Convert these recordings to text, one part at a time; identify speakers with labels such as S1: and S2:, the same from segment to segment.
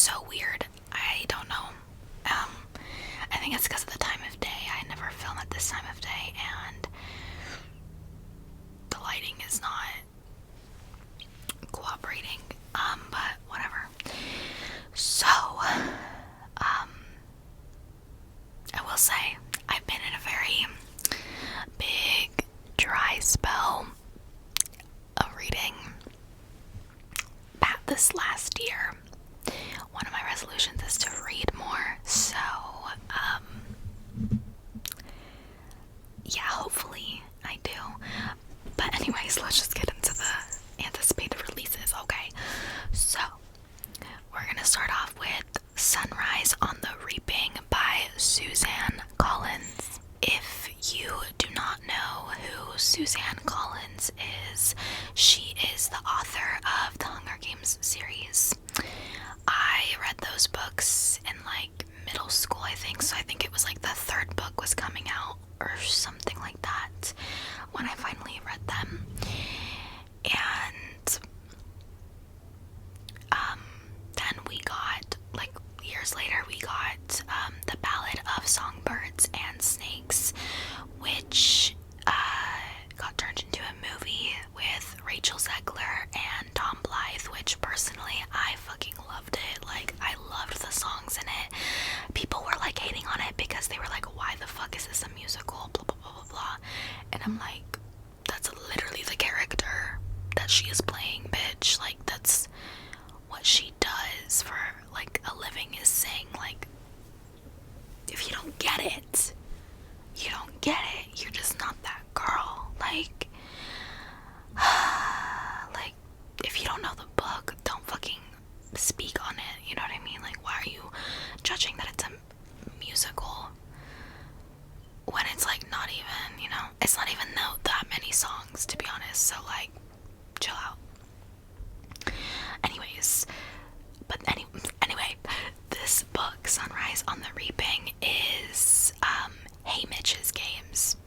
S1: so weird. I don't know. Um, I think it's because of the time of day. I never film at this time of day, and the lighting is not cooperating. But whatever. So, I will say, I've been in a very big, dry spell of reading this last year. One of my resolutions is to read more, so, yeah, hopefully I do. But anyways, let's just get into the anticipated releases, okay? So, we're gonna start off with Sunrise on the Reaping by Suzanne Collins. If you do not know who Suzanne Collins is, she is the author of the Hunger Games series. I read those books in like middle school, I think, so I think it was like the third book was coming out or something like that when I finally read them. And then we got, like years later, we got The Ballad of Songbirds and Snakes, which got turned into a movie with Rachel Zegler and Tom Blythe, which personally I fucking loved it. Like, I loved the songs in it. People were like hating on it because they were like, why the fuck is this a musical, blah blah blah blah blah. And I'm like, that's literally the character that she is playing, bitch. Like, that's what she does for like a living, is sing. Like, if you don't get it, you don't get it. You're just not that girl. Like, like, if you don't know the book, don't fucking speak on it. You know what I mean? Like, why are you judging that it's a musical when it's like not even, you know, it's not even that many songs, to be honest. So like, chill out. Anyways, anyway, this book, Sunrise on the Reaping, is Hey Mitch's Games,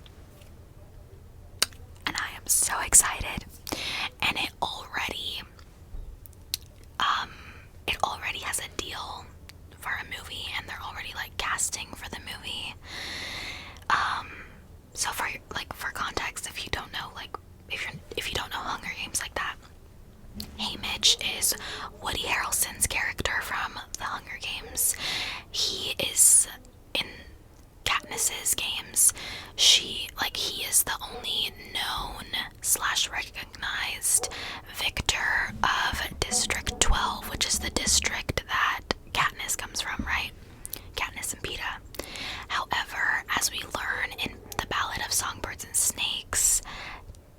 S1: and I am so excited. And it already has a deal for a movie, and they're already like casting for the movie. So for context, if you don't know, like, if you don't know Hunger Games like that, Hey Mitch is Woody Harrelson's character from the Hunger Games. He is in Katniss's games. He is the only known / recognized victor of District 12, which is the district that Katniss comes from, right? Katniss and Peeta. However, as we learn in The Ballad of Songbirds and Snakes,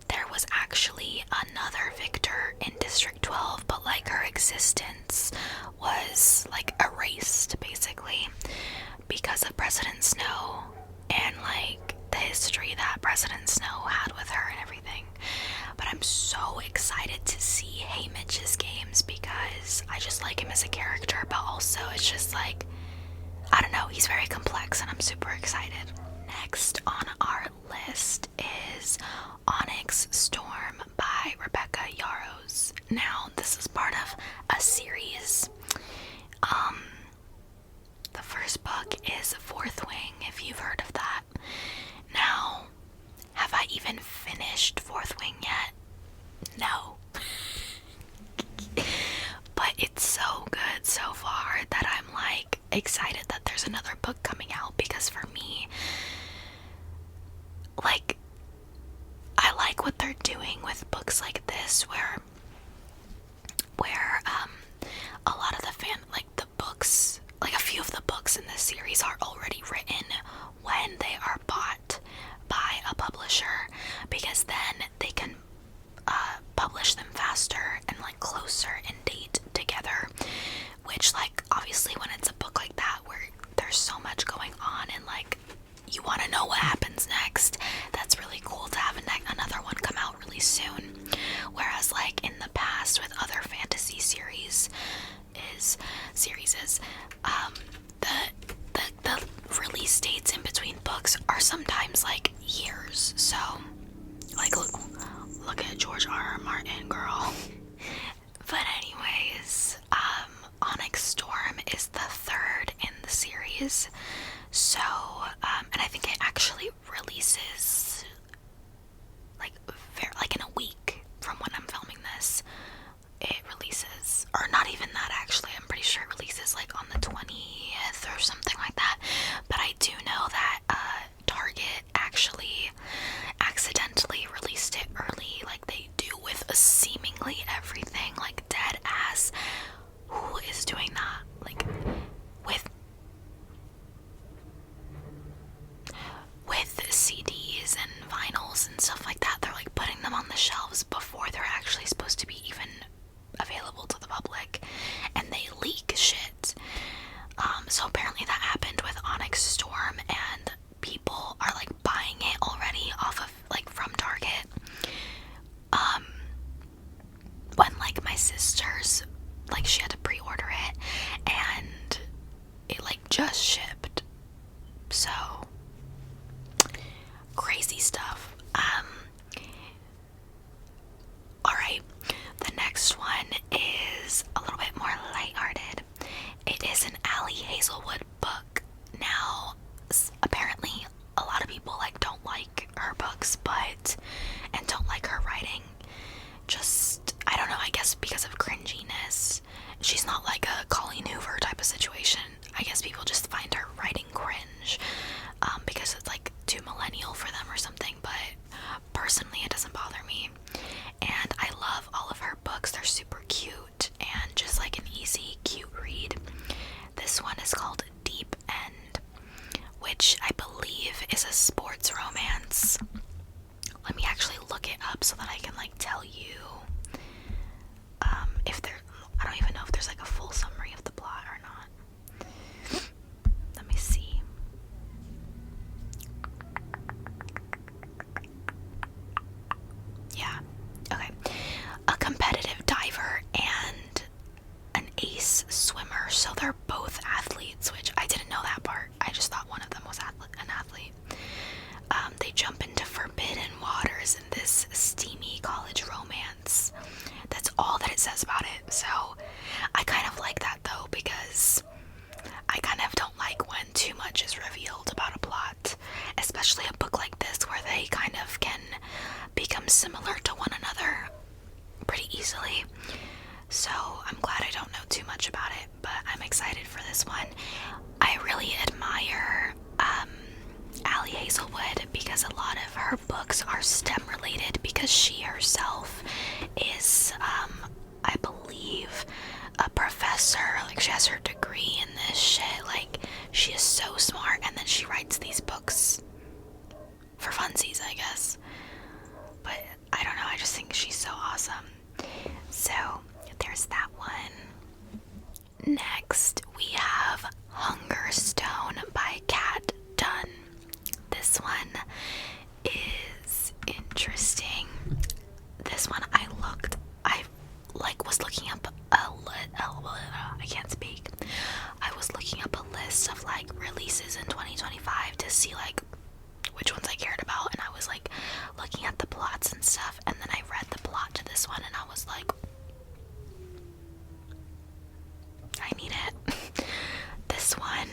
S1: there was actually another victor in District 12, but like her existence was like erased basically because of President Snow and like the history that President Snow had with her and everything. But I'm so excited to see Hey Mitch's Games because I just like him as a character, but also it's just like, I don't know, he's very complex and I'm super excited. Next on our list is Onyx Storm by Rebecca Yarros. Now, this is part of a series. The first book is Fourth Wing, if you've heard of that. Now, have I even finished Fourth Wing yet? No. But it's so good so far that I'm like excited that there's another book coming out, because for me, like, I like what they're doing with books like this where a lot of the books, like a few of the books in this series are already written when they are bought by a publisher, because then they can publish them faster and like closer in date together, which, like, obviously when it's a book like that where there's so much going on and like you want to know what happens next, that's really cool to have another one come out really soon. Whereas like in the past with other fantasy series, the release dates in between books are sometimes like years. So like look at George R.R. Martin, girl. But anyways, Onyx Storm my sister's, like, she had to pre-order it, and it, like, just shipped. So, crazy stuff. Alright, the next one is a little bit more lighthearted. It is an Allie Hazelwood book. Now, apparently, a lot of people, like, don't like her books, and don't like her writing. Just, I don't know, I guess because of cringiness. She's not like a Colleen Hoover type of situation. I guess people just find her writing cringe, because it's, like, too millennial for them or something, but personally it doesn't bother me. And I love all of her books. They're super cute and just like an easy, cute read. This one is called Deep End, which I believe is a sports romance. Let me actually look it up so that I can, like, tell you if there, I don't even know if there's, like, a full summary of the plot or not. Let me see. Yeah, okay. A competitive diver and an ace swimmer, so they're both athletes, which I didn't know that part. I just thought one of them was an athlete. They jump into forbidden waters in this steamy college romance. That's all that it says about it. So I kind of like that, though, because I kind of don't like when too much is revealed about a plot, especially a book like this where they kind of can become similar to one another pretty easily. So I'm glad I don't know too much about it, but I'm excited for this one. I really admire Allie Hazelwood because a lot of her books are STEM related, because she herself is, I believe, a professor. Like, she has her degree in this shit. Like, she is so smart, and then she writes these books for funsies, I guess. But I don't know, I just think she's so awesome. So there's that one. Next, we have Hunger Stone by Kat Dunn. This one is interesting. This one I was looking up I can't speak. I was looking up a list of, like, releases in 2025 to see, like, which ones I cared about, and I was, like, looking at the plots and stuff, and then I read the plot to this one, and I was like, I need it. This one,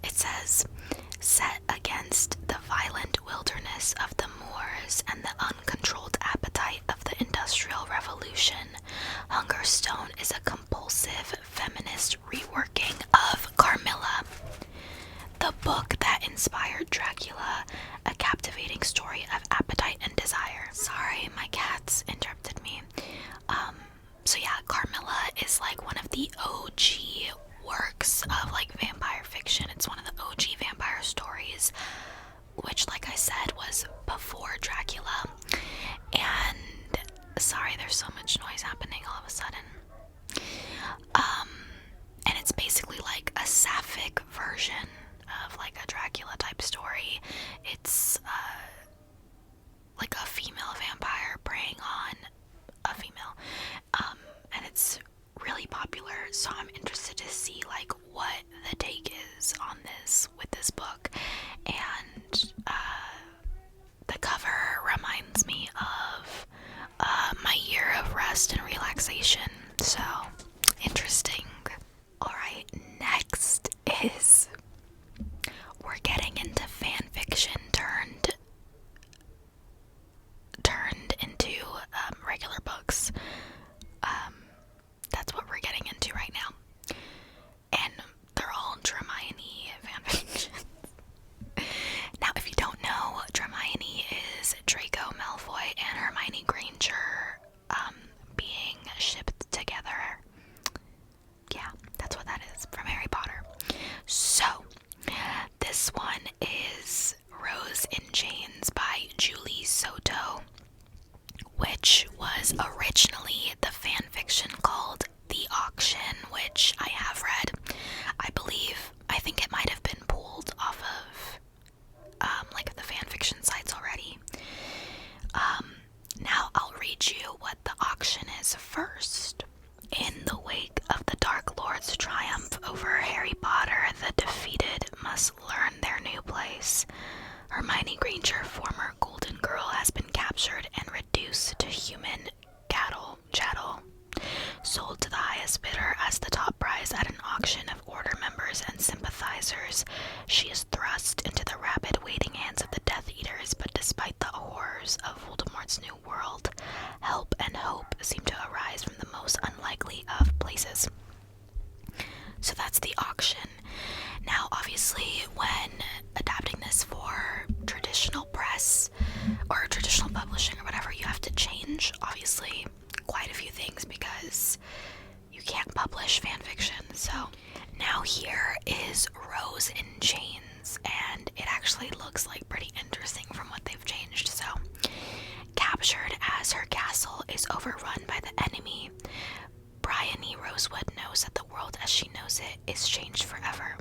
S1: it says, set against the violent wilderness of the moors and the uncontrolled appetite of the Industrial Revolution, Hunger Stone is a compulsive feminist reworking of Carmilla, the book that inspired Dracula, a captivating story of appetite and desire. Sorry, my cats interrupted me. So yeah, Carmilla is, like, one of the OG works of, like, vampire fiction. It's one of the OG vampire stories, which, like I said, was before Dracula. And sorry, there's so much noise happening all of a sudden. And it's basically like a sapphic version of, like, a Dracula type story. It's like a female vampire preying on a female. And it's really popular, so I'm interested to see, like, what the take is on this with this book. And the cover reminds me of my year of rest and relaxation, so interesting. Alright, next is, we're getting into fanfiction turned into regular books. That's what we're getting into right now. And they're all Hermione fanfictions. Now, if you don't know, Hermione is Draco Malfoy and Hermione Granger being shipped together. Yeah, that's what that is from Harry Potter. So, this one is Rose in Chains by Julie Soto, which was originally the fanfiction called The Auction, which I have read. I think it might have been pulled off of like the fanfiction sites already. Now I'll read read you what the auction is first. In the wake of the Dark Lord's triumph over Harry Potter, the defeated must learn their new place. Hermione Granger, former Golden Girl, has been captured and reduced to human chattel, sold to the highest bidder as the top prize at an auction of Order members and sympathizers. She is thrust into the rapid waiting hands of the Death Eaters, but despite the horrors of Voldemort's new world, help and hope seem to arise from the most unlikely of places. So that's the auction. Now, obviously, when adapting this for traditional press or traditional publishing or whatever, you have to change, obviously, quite a few things because you can't publish fanfiction. So now here is Rose in Chains, and it actually looks like pretty interesting from what they've changed. So, captured as her castle is overrun by the enemy, Bryony Rosewood knows that the world as she knows it is changed forever.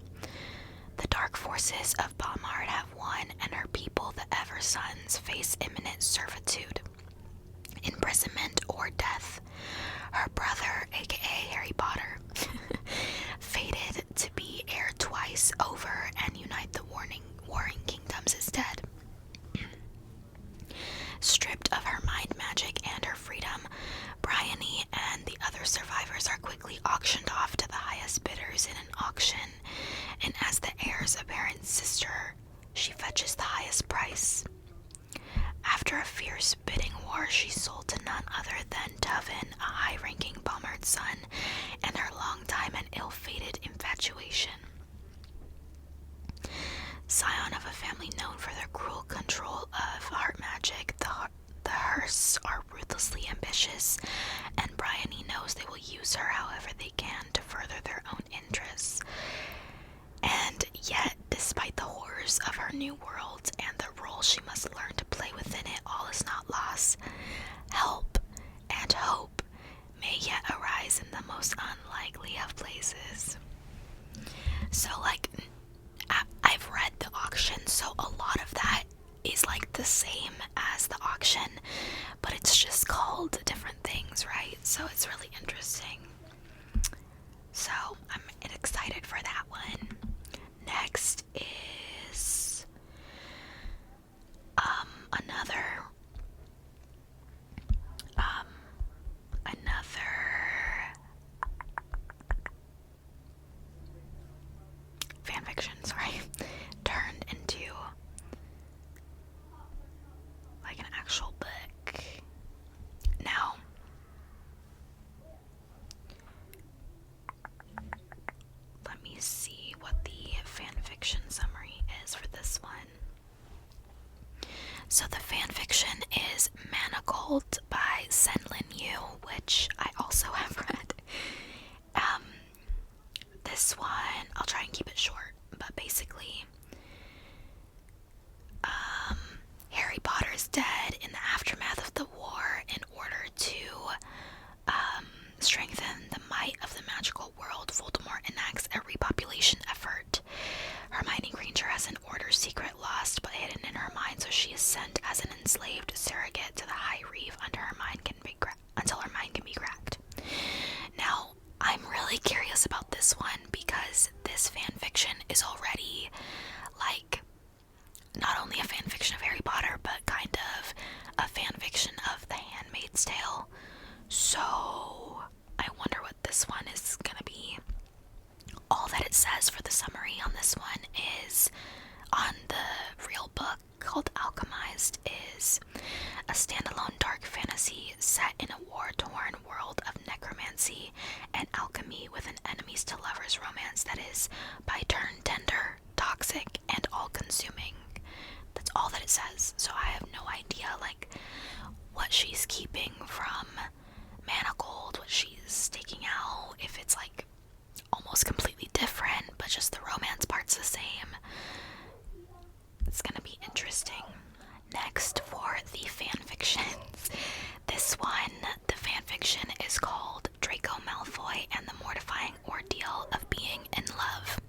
S1: The dark forces of Baumard have won, and her people, the Ever-Sons, face imminent servitude, imprisonment, or death. Her brother, aka Harry Potter, fated to be heir twice over and unite the warring kingdoms, is dead. Stripped of her mind magic and her freedom, Bryony and the other survivors are quickly auctioned off to the highest bidders in an auction, and as the heir's apparent sister, she fetches the highest price. After a fierce bidding war, she's sold to none other than Tuvin, a high-ranking Baumard son, and her long-time and ill-fated infatuation. Scion of a family known for their cruel control of heart magic, the Hearsts are ruthlessly ambitious, and Bryony knows they will use her however they can to further their own interests. And yet, despite the horrors of her new world and the role she must learn to play within it, all is not lost. Help and hope may yet arise in the most unlikely of places. So, I've read the auction, so a lot of that is the same as the auction, but it's just called different things, right? So it's really interesting. So I'm excited for that one. Next is another fanfiction, turned into an actual book. Now, let me see what the fanfiction summary is for this one. So the fanfiction is Manacled by Senlin Yu, which I also have read. This one, I'll try and keep it short, but basically, Harry Potter is dead in the aftermath of the war. In order to strengthen the might of the magical world, Voldemort enacts a repopulation effort. Hermione Granger has an Order secret lost but hidden in her mind, so she is sent as an enslaved surrogate to the High Reeve until her mind can be cracked. Now, I'm really curious about this one because this fanfiction is already not only a fanfiction of Harry Potter, but kind of a fanfiction of The Handmaid's Tale. So I wonder what this one is gonna be. All that it says for the summary on this one is, on the real book called Alchemized, is a standalone dark fantasy set in a war-torn world of necromancy and alchemy with an enemies to lovers romance that is by turn tender, toxic, and all-consuming. That's all that it says, so I have no idea what she's keeping from Manacled, what she's taking out, if it's almost completely different, but just the romance part's the same. It's gonna be interesting. Next, for the fanfictions, this one, the fanfiction is called Draco Malfoy and the Mortifying Ordeal of Being in Love.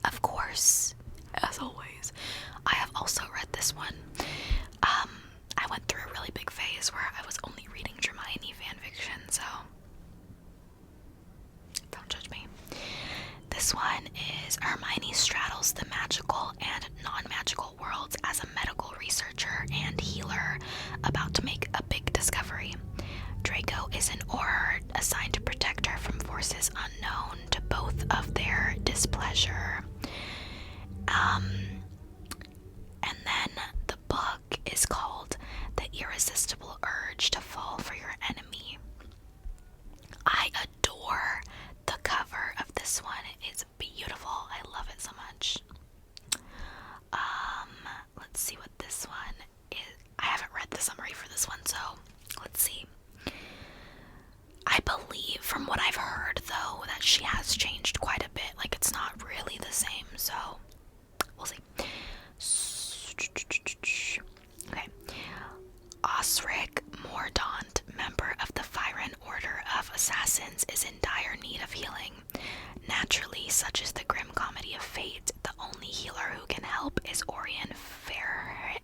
S1: Of course, as always, I have also read this one. I went through a really big phase where I was only reading Hermione is an aura assigned to protect her from forces unknown to both of their displeasure. And then the book is called The Irresistible Urge to Fall for Your Enemy. I adore the cover of this one. It's beautiful. I love it so much. Let's see what this one is. I haven't read the summary for this one, so let's see. I believe, from what I've heard, though, that she has changed quite a bit. Like, it's not really the same, so we'll see. Okay. Osric Mordaunt, member of the Fyron Order of Assassins, is in dire need of healing. Naturally, such is the grim comedy of fate, the only healer who can help is Orion Fairrim,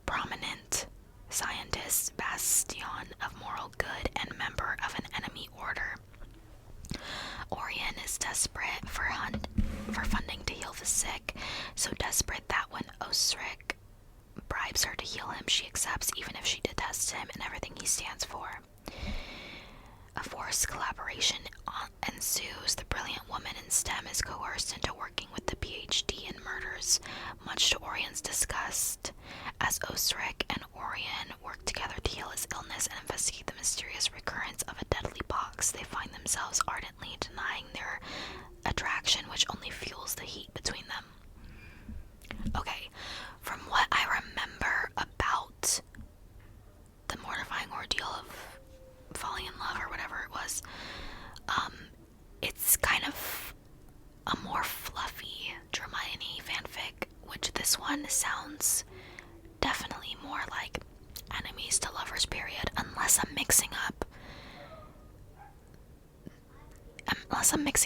S1: prominent scientist, bastion of moral good, and member of an enemy order. Orion is desperate for funding to heal the sick, so desperate that when Osric bribes her to heal him, she accepts even if she detests him and everything he stands for. A forced collaboration ensues. The brilliant woman in STEM is coerced into working with the PhD in murders, much to Orion's disgust. As Osric and Orion work together to heal his illness and investigate the mysterious recurrence of a deadly pox, they find themselves ardently denying their attraction, which only fuels the heat between them. Okay, from what I remember about the mortifying ordeal of falling in love or whatever it was, it's kind of a more fluffy Hermione fanfic, which this one sounds definitely more like enemies to lovers period, unless I'm mixing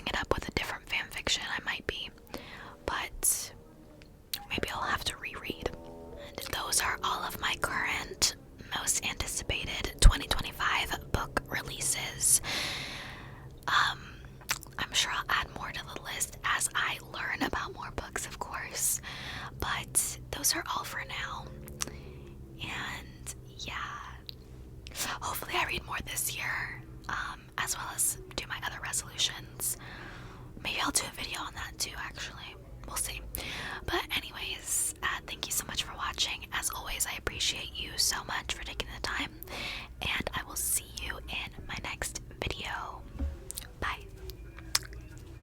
S1: it up with a different fanfiction. I might be, but maybe I'll have to reread. And those are all of my current most anticipated 2025 book releases. I'm sure I'll add more to the list as I learn about more books, of course, but those are all for now. And yeah, hopefully I read more this year, as well as do my other resolutions. Maybe I'll do a video on that too, actually. We'll see. But anyways, thank you so much for watching. As always, I appreciate you so much for taking the time. And